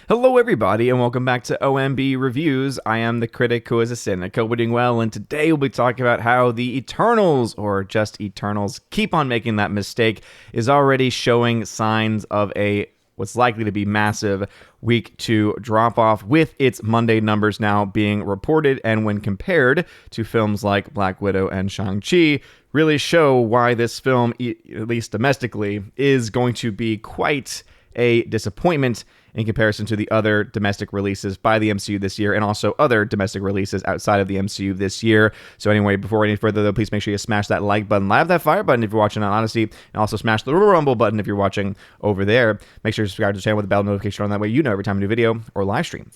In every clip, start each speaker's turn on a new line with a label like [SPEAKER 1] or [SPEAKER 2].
[SPEAKER 1] Hello everybody and welcome back to OMB Reviews. I am the critic who is a cynic, hope we're doing well, and today we'll be talking about how the Eternals, or just Eternals, keep on making that mistake, is already showing signs of what's likely to be massive week 2 drop-off, with its Monday numbers now being reported, and when compared to films like Black Widow and Shang-Chi, really show why this film, at least domestically, is going to be quite a disappointment in comparison to the other domestic releases by the MCU this year, and also other domestic releases outside of the MCU this year. So anyway, before any further though, please make sure you smash that like button, live that fire button if you're watching on Odyssey, and also smash the rumble button if you're watching over there. Make sure you subscribe to the channel with the bell notification on, that way you know every time a new video or live stream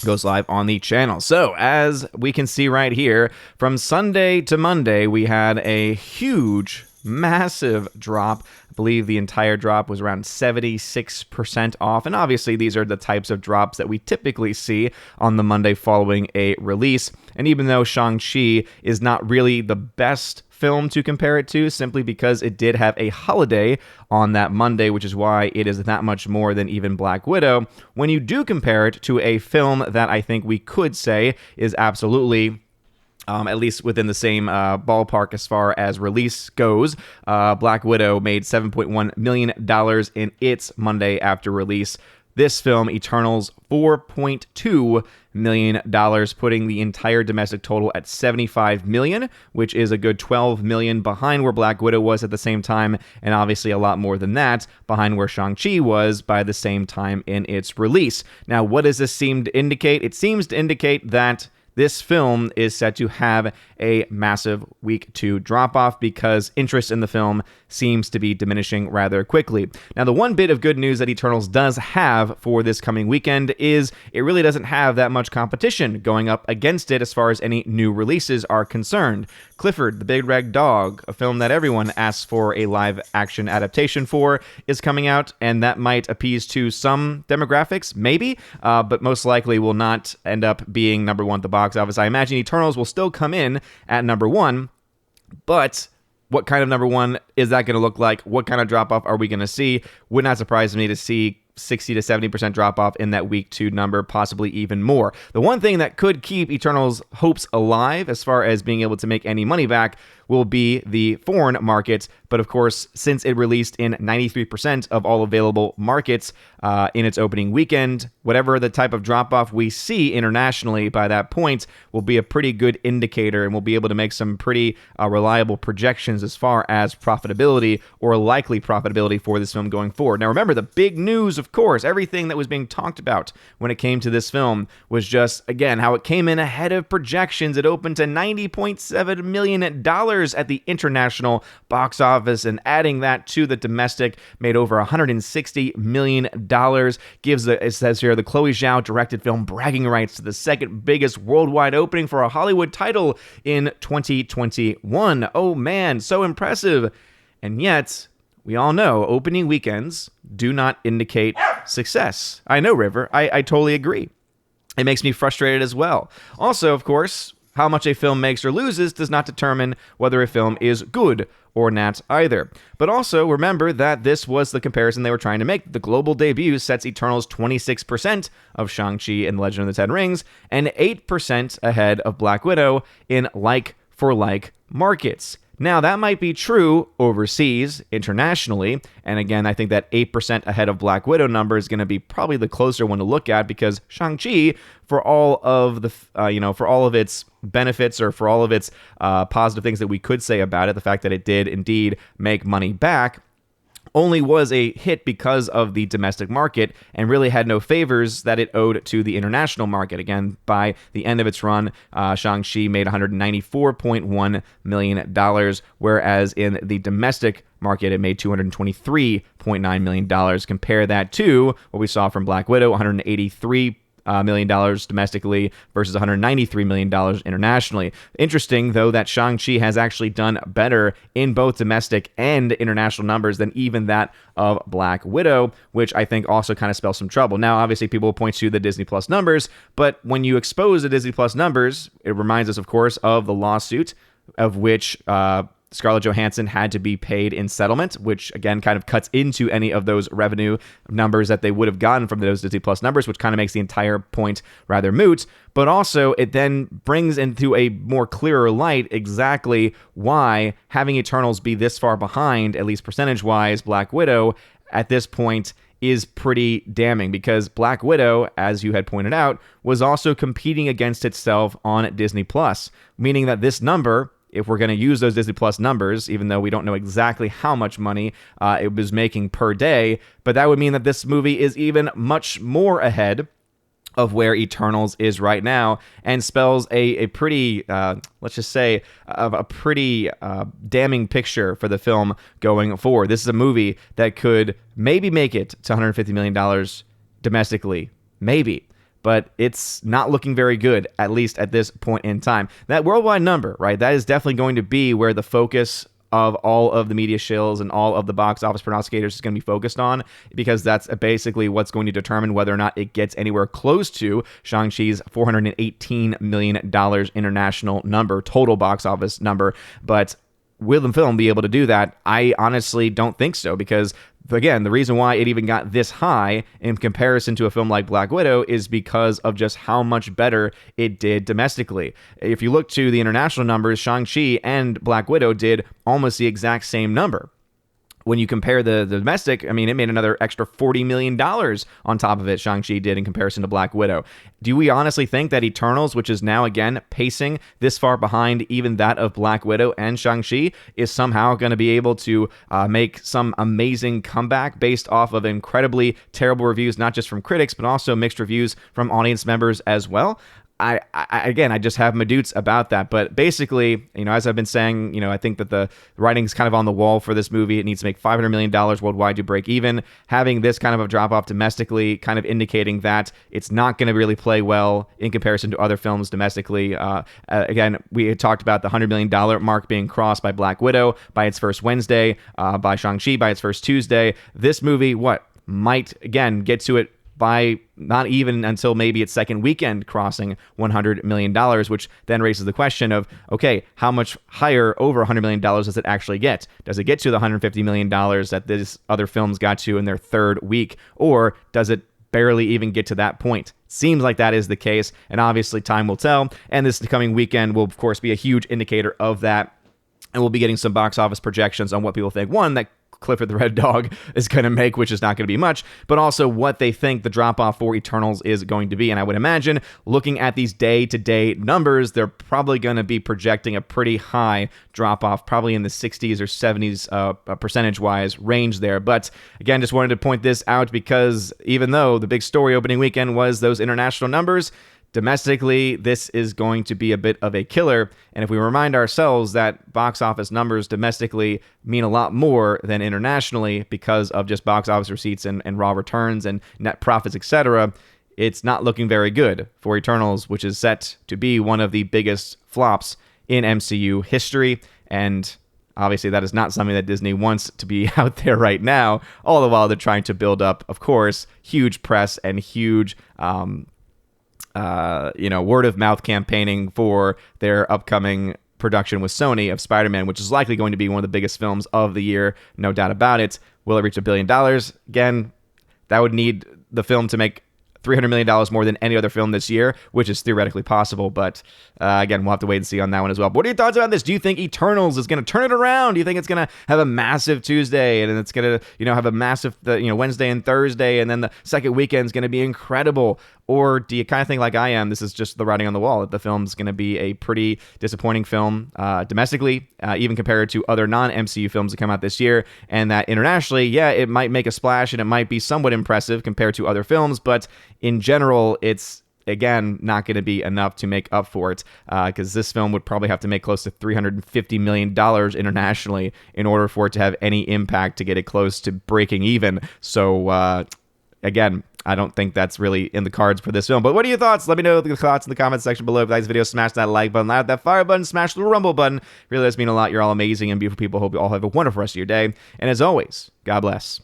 [SPEAKER 1] goes live on the channel. So as we can see right here, from Sunday to Monday, we had a huge, massive drop. I believe the entire drop was around 76% off, and obviously these are the types of drops that we typically see on the Monday following a release. And even though Shang-Chi is not really the best film to compare it to, simply because it did have a holiday on that Monday, which is why it is that much more than even Black Widow, when you do compare it to a film that I think we could say is absolutely at least within the same ballpark as far as release goes, Black Widow made $7.1 million in its Monday after release. This film, Eternals, $4.2 million, putting the entire domestic total at $75 million, which is a good $12 million behind where Black Widow was at the same time, and obviously a lot more than that behind where Shang-Chi was by the same time in its release. Now, what does this seem to indicate? It seems to indicate that this film is set to have a massive week 2 drop-off because interest in the film seems to be diminishing rather quickly. Now, the one bit of good news that Eternals does have for this coming weekend is it really doesn't have that much competition going up against it as far as any new releases are concerned. Clifford the Big Red Dog, a film that everyone asks for a live-action adaptation for, is coming out, and that might appease to some demographics, maybe, but most likely will not end up being number 1 at the box office. I imagine Eternals will still come in at number 1, but what kind of number 1 is that going to look like? What kind of drop-off are we going to see? Would not surprise me to see 60 to 70% drop-off in that week 2 number, possibly even more. The one thing that could keep Eternals' hopes alive as far as being able to make any money back will be the foreign markets, but of course, since it released in 93% of all available markets in its opening weekend, whatever the type of drop-off we see internationally by that point will be a pretty good indicator, and we'll be able to make some pretty reliable projections as far as profitability or likely profitability for this film going forward. Now remember, the big news, of course, everything that was being talked about when it came to this film was just, again, how it came in ahead of projections. It opened to $90.7 million at the international box office, and adding that to the domestic made over $160 million. Gives, it says here, the Chloe Zhao directed film bragging rights to the second biggest worldwide opening for a Hollywood title in 2021. Oh man, so impressive. And yet, we all know opening weekends do not indicate success. I know, River. I totally agree. It makes me frustrated as well. Also, of course, how much a film makes or loses does not determine whether a film is good or not either. But also remember that this was the comparison they were trying to make. The global debut sets Eternals 26% of Shang-Chi and Legend of the Ten Rings and 8% ahead of Black Widow in like-for-like markets. Now, that might be true overseas, internationally, and again, I think that 8% ahead of Black Widow number is going to be probably the closer one to look at, because Shang-Chi, for all of the, for all of its benefits, or for all of its positive things that we could say about it, the fact that it did indeed make money back, only was a hit because of the domestic market and really had no favors that it owed to the international market. Again, by the end of its run, Shang-Chi made $194.1 million, whereas in the domestic market, it made $223.9 million. Compare that to what we saw from Black Widow, $183 million domestically versus $193 million internationally. Interesting, though, that Shang-Chi has actually done better in both domestic and international numbers than even that of Black Widow, which I think also kind of spells some trouble. Now, obviously, people will point to the Disney Plus numbers, but when you expose the Disney Plus numbers, it reminds us, of course, of the lawsuit of which Scarlett Johansson had to be paid in settlement, which again kind of cuts into any of those revenue numbers that they would have gotten from those Disney Plus numbers, which kind of makes the entire point rather moot. But also it then brings into a more clearer light exactly why having Eternals be this far behind, at least percentage-wise, Black Widow at this point is pretty damning, because Black Widow, as you had pointed out, was also competing against itself on Disney Plus, meaning that this number, if we're going to use those Disney Plus numbers, even though we don't know exactly how much money it was making per day, but that would mean that this movie is even much more ahead of where Eternals is right now, and spells a pretty, let's just say, a pretty damning picture for the film going forward. This is a movie that could maybe make it to $150 million domestically, maybe, but it's not looking very good, at least at this point in time. That worldwide number, right, that is definitely going to be where the focus of all of the media shills and all of the box office prognosticators is going to be focused on, because that's basically what's going to determine whether or not it gets anywhere close to Shang-Chi's $418 million international number, total box office number. But will the film be able to do that? I honestly don't think so, because again, the reason why it even got this high in comparison to a film like Black Widow is because of just how much better it did domestically. If you look to the international numbers, Shang-Chi and Black Widow did almost the exact same number. When you compare the domestic, I mean, it made another extra $40 million on top of it, Shang-Chi did, in comparison to Black Widow. Do we honestly think that Eternals, which is now, again, pacing this far behind even that of Black Widow and Shang-Chi, is somehow going to be able to make some amazing comeback based off of incredibly terrible reviews, not just from critics, but also mixed reviews from audience members as well? I just have my doubts about that. But basically, as I've been saying, I think that the writing's kind of on the wall for this movie. It needs to make $500 million worldwide to break even. Having this kind of a drop off domestically, kind of indicating that it's not going to really play well in comparison to other films domestically. Again, we had talked about the $100 million mark being crossed by Black Widow by its first Wednesday, by Shang-Chi by its first Tuesday. This movie, might, again, get to it by not even until maybe its second weekend crossing $100 million, which then raises the question of, okay, how much higher over $100 million does it actually get? Does it get to the $150 million that this other films got to in their third week, or does it barely even get to that point? Seems like that is the case, and obviously time will tell, and this coming weekend will, of course, be a huge indicator of that, and we'll be getting some box office projections on what people think. One, that Clifford the Red Dog is going to make, which is not going to be much, but also what they think the drop-off for Eternals is going to be. And I would imagine, looking at these day-to-day numbers, they're probably going to be projecting a pretty high drop-off, probably in the 60s or 70s percentage-wise range there. But again, just wanted to point this out, because even though the big story opening weekend was those international numbers, domestically, this is going to be a bit of a killer. And if we remind ourselves that box office numbers domestically mean a lot more than internationally because of just box office receipts and raw returns and net profits, etc., it's not looking very good for Eternals, which is set to be one of the biggest flops in MCU history. And obviously, that is not something that Disney wants to be out there right now, all the while they're trying to build up, of course, huge press and huge word of mouth campaigning for their upcoming production with Sony of Spider-Man, which is likely going to be one of the biggest films of the year, no doubt about it. Will it reach $1 billion? Again, that would need the film to make $300 million more than any other film this year, which is theoretically possible. But again, we'll have to wait and see on that one as well. But what are your thoughts about this? Do you think Eternals is going to turn it around? Do you think it's going to have a massive Tuesday, and it's going to, have a massive, Wednesday and Thursday, and then the second weekend is going to be incredible? Or do you kind of think, like I am, this is just the writing on the wall, that the film's going to be a pretty disappointing film domestically, even compared to other non-MCU films that come out this year, and that internationally, yeah, it might make a splash and it might be somewhat impressive compared to other films, but in general, it's, again, not going to be enough to make up for it, because this film would probably have to make close to $350 million internationally in order for it to have any impact to get it close to breaking even. So, again, I don't think that's really in the cards for this film. But what are your thoughts? Let me know your thoughts in the comments section below. If you like this video, smash that like button, loud that fire button, smash the rumble button. Really does mean a lot. You're all amazing and beautiful people. Hope you all have a wonderful rest of your day. And as always, God bless.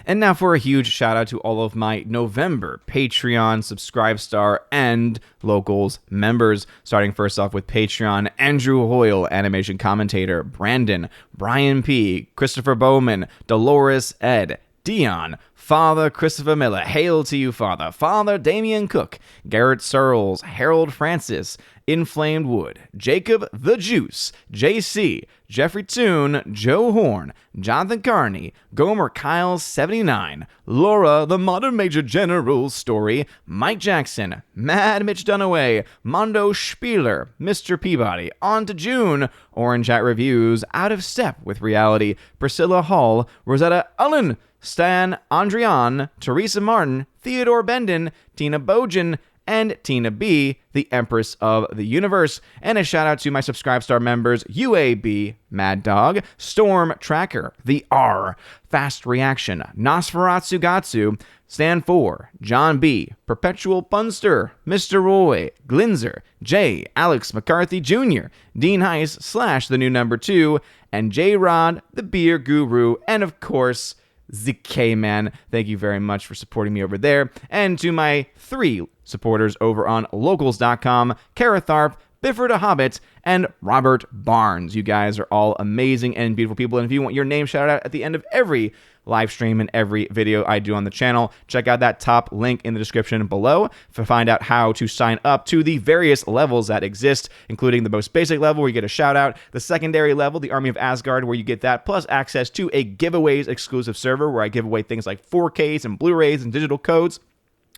[SPEAKER 1] And now for a huge shout out to all of my November Patreon, Subscribestar, and Locals members. Starting first off with Patreon, Andrew Hoyle, animation commentator, Brandon, Brian P., Christopher Bowman, Dolores Ed, Dion, Father Christopher Miller, hail to you, Father, Father Damian Cook, Garrett Searles, Harold Francis, Inflamed Wood, Jacob the Juice, JC, Jeffrey Toon, Joe Horn, Jonathan Carney, Gomer Kyle 79, Laura the Modern Major General Story, Mike Jackson, Mad Mitch Dunaway, Mondo Spieler, Mr. Peabody, On to June, Orange at Reviews, Out of Step with Reality, Priscilla Hall, Rosetta Ullen, Stan Andrian, Teresa Martin, Theodore Bendon, Tina Bojan, and Tina B., the Empress of the Universe. And a shout out to my Subscribestar members, UAB, Mad Dog, Storm Tracker, The R, Fast Reaction, Nosferatu Gatsu, Stan 4, John B., Perpetual Punster, Mr. Roy, Glinzer, J, Alex McCarthy Jr., Dean Heiss / the new number 2, and J Rod, the Beer Guru, and of course, ZK Man. Thank you very much for supporting me over there. And to my 3 supporters over on locals.com, Kara Tharp, Bifford a Hobbit, and Robert Barnes. You guys are all amazing and beautiful people. And if you want your name shouted out at the end of every live stream and every video I do on the channel, check out that top link in the description below to find out how to sign up to the various levels that exist, including the most basic level where you get a shout out, the secondary level, the Army of Asgard, where you get that, plus access to a giveaways exclusive server where I give away things like 4Ks and Blu-rays and digital codes.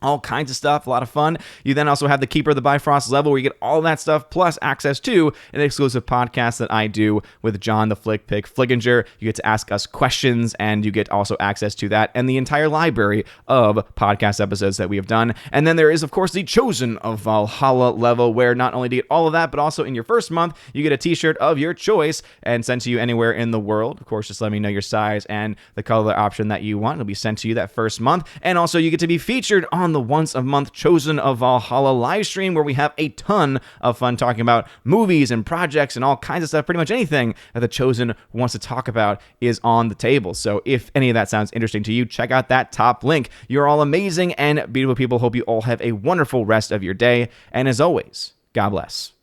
[SPEAKER 1] All kinds of stuff, a lot of fun. You then also have the Keeper of the Bifrost level where you get all that stuff, plus access to an exclusive podcast that I do with John the Flick Pick Flickinger. You get to ask us questions, and you get also access to that and the entire library of podcast episodes that we have done. And then there is, of course, the Chosen of Valhalla level, where not only do you get all of that, but also in your first month, you get a t-shirt of your choice and sent to you anywhere in the world. Of course, just let me know your size and the color option that you want. It'll be sent to you that first month. And also, you get to be featured on the once a month Chosen of Valhalla live stream, where we have a ton of fun talking about movies and projects and all kinds of stuff. Pretty much anything that the Chosen wants to talk about is on the table. So if any of that sounds interesting to you, check out that top link. You're all amazing and beautiful people. Hope you all have a wonderful rest of your day. And as always, God bless.